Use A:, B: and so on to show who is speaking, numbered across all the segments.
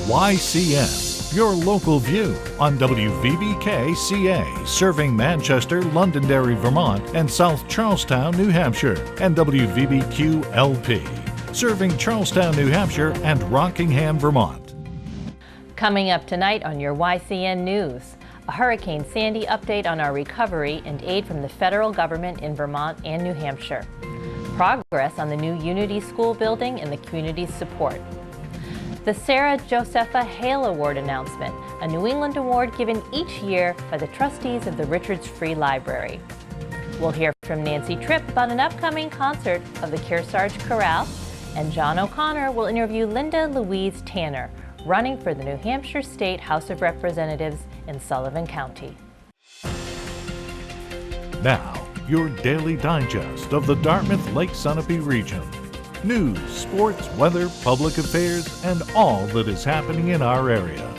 A: YCN, your local view on WVBK-CA, serving Manchester, Londonderry, Vermont, and South Charlestown, New Hampshire, and WVBQ-LP, serving Charlestown, New Hampshire, and Rockingham, Vermont.
B: Coming up tonight on your YCN News, a Hurricane Sandy update on our recovery and aid from the federal government in Vermont and New Hampshire. Progress on the new Unity School building and the community's support. The Josepha Hale Award announcement, a New England award given each year by the trustees of the Richards Free Library. We'll hear from Nancy Tripp about an upcoming concert of the Kearsarge Chorale, and John O'Connor will interview Linda Louise Tanner, running for the New Hampshire State House of Representatives in Sullivan County.
A: Now, your daily digest of the Dartmouth-Lake Sunapee region. News, sports, weather, public affairs, and all that is happening in our area.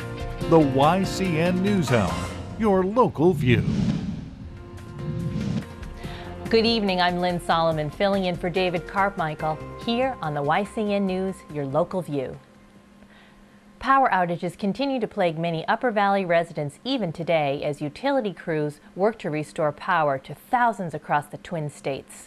A: The YCN News Hour, your local view.
B: Good evening, I'm Lynn Solomon, filling in for David Carmichael, here on the YCN News, your local view. Power outages continue to plague many Upper Valley residents even today as utility crews work to restore power to thousands across the Twin States.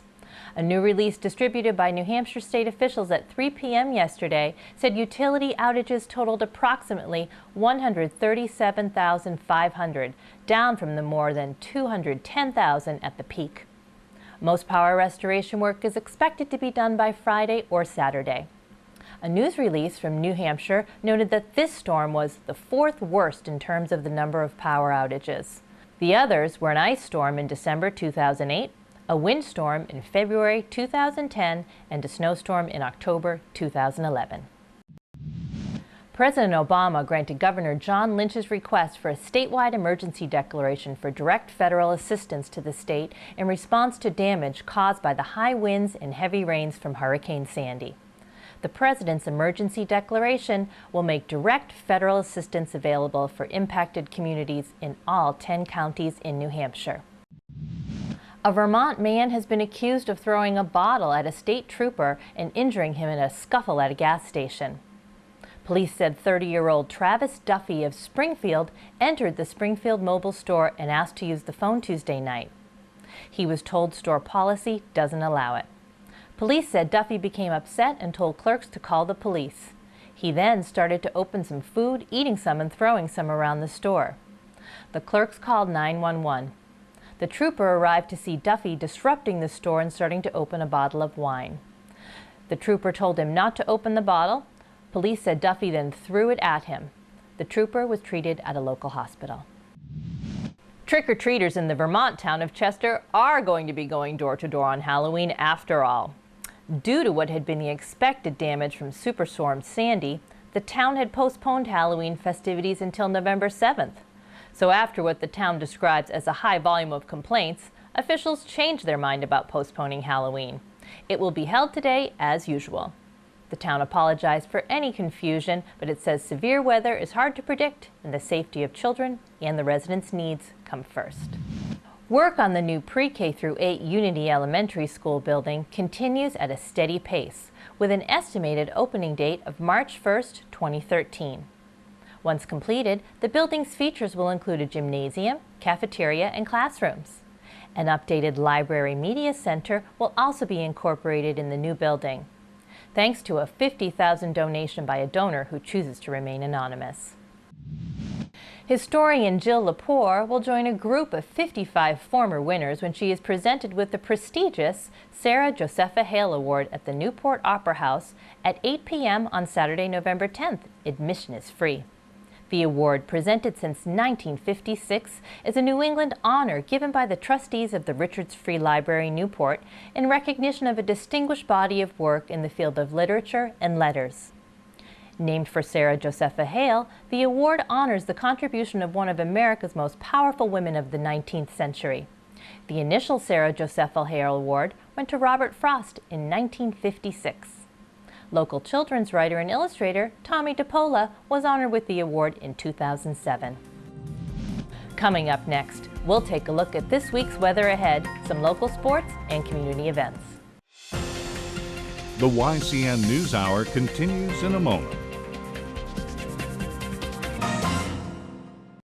B: A new release distributed by New Hampshire state officials at 3 p.m. yesterday said utility outages totaled approximately 137,500, down from the more than 210,000 at the peak. Most power restoration work is expected to be done by Friday or Saturday. A news release from New Hampshire noted that this storm was the fourth worst in terms of the number of power outages. The others were an ice storm in December 2008, a windstorm in February 2010, and a snowstorm in October 2011. President Obama granted Governor John Lynch's request for a statewide emergency declaration for direct federal assistance to the state in response to damage caused by the high winds and heavy rains from Hurricane Sandy. The President's emergency declaration will make direct federal assistance available for impacted communities in all 10 counties in New Hampshire. A Vermont man has been accused of throwing a bottle at a state trooper and injuring him in a scuffle at a gas station. Police said 30-year-old Travis Duffy of Springfield entered the Springfield Mobile store and asked to use the phone Tuesday night. He was told store policy doesn't allow it. Police said Duffy became upset and told clerks to call the police. He then started to open some food, eating some and throwing some around the store. The clerks called 911. The trooper arrived to see Duffy disrupting the store and starting to open a bottle of wine. The trooper told him not to open the bottle. Police said Duffy then threw it at him. The trooper was treated at a local hospital. Trick-or-treaters in the Vermont town of Chester are going to be going door-to-door on Halloween after all. Due to what had been the expected damage from Superstorm Sandy, the town had postponed Halloween festivities until November 7th. So after what the town describes as a high volume of complaints, officials changed their mind about postponing Halloween. It will be held today as usual. The town apologized for any confusion, but it says severe weather is hard to predict and the safety of children and the residents' needs come first. Work on the new pre-K through 8 Unity Elementary School building continues at a steady pace, with an estimated opening date of March 1st, 2013. Once completed, the building's features will include a gymnasium, cafeteria, and classrooms. An updated library media center will also be incorporated in the new building, thanks to a $50,000 donation by a donor who chooses to remain anonymous. Historian Jill Lepore will join a group of 55 former winners when she is presented with the prestigious Josepha Hale Award at the Newport Opera House at 8 p.m. on Saturday, November 10th. Admission is free. The award, presented since 1956, is a New England honor given by the trustees of the Richards Free Library, Newport, in recognition of a distinguished body of work in the field of literature and letters. Named for Josepha Hale, the award honors the contribution of one of America's most powerful women of the 19th century. The initial Josepha Hale Award went to Robert Frost in 1956. Local children's writer and illustrator Tommy DePola was honored with the award in 2007. Coming up next, we'll take a look at this week's weather ahead, some local sports and community events.
A: The YCN News Hour continues in a moment.